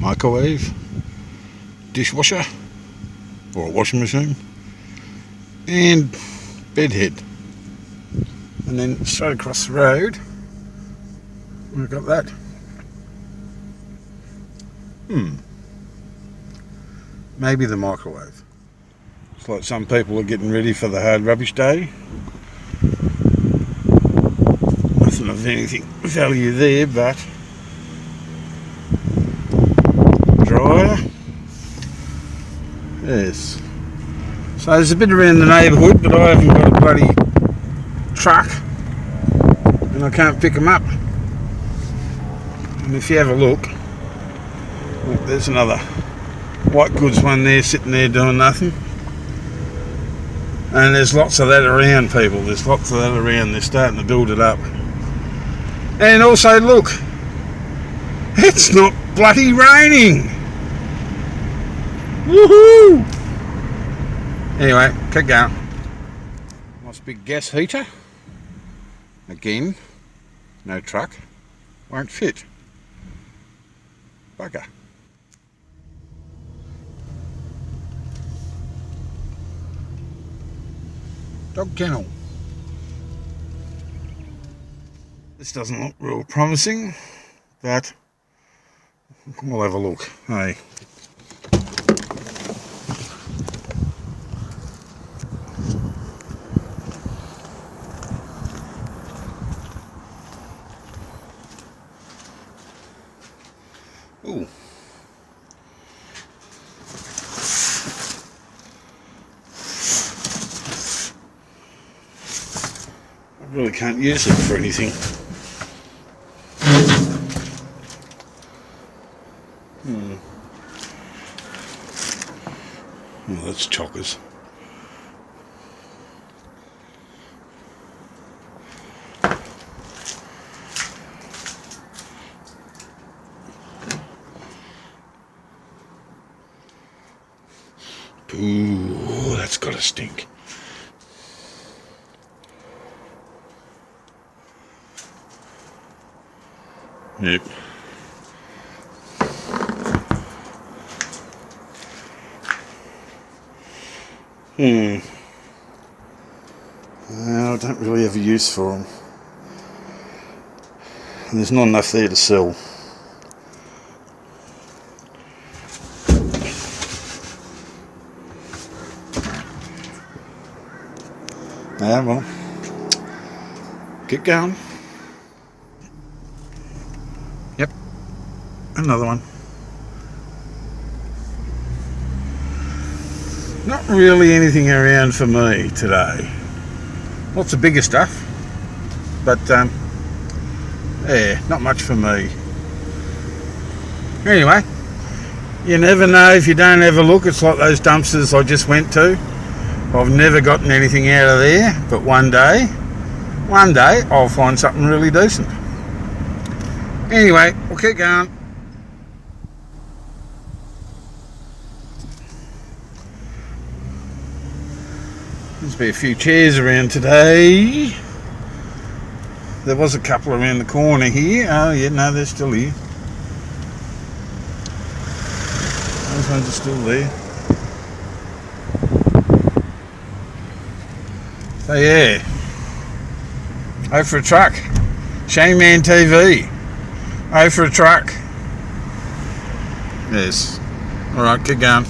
microwave, dishwasher, or a washing machine, and bedhead. And then straight across the road, we've got that. Maybe the microwave. It's like some people are getting ready for the hard rubbish day. Nothing of anything value there, but dryer. Yes. So there's a bit around the neighbourhood, but I haven't got a bloody truck and I can't pick them up. And if you have a look, there's another white goods one there sitting there doing nothing. And there's lots of that around, people. There's lots of that around. They're starting to build it up. And also, look, it's not bloody raining. Woohoo! Anyway, keep going. Nice big gas heater. Again, no truck. Won't fit. Bugger. Dog kennel. This doesn't look real promising, but we'll have a look. Hey. Ooh. I really can't use it for anything. Oh, that's chockers. Ooh, that's gotta stink. Yep. I don't really have a use for them. And there's not enough there to sell. Yeah, well, keep going. Yep, another one. Not really anything around for me today. Lots of bigger stuff, but yeah, not much for me. Anyway, you never know if you don't have a look. It's like those dumpsters I just went to. I've never gotten anything out of there, but one day I'll find something really decent. Anyway, we'll keep going. There's been a few chairs around today. There was a couple around the corner here. Oh yeah, no, they're still here. Those ones are still there. So yeah, oh for a truck. Shane Man TV. Oh for a truck. Yes. Alright, keep going.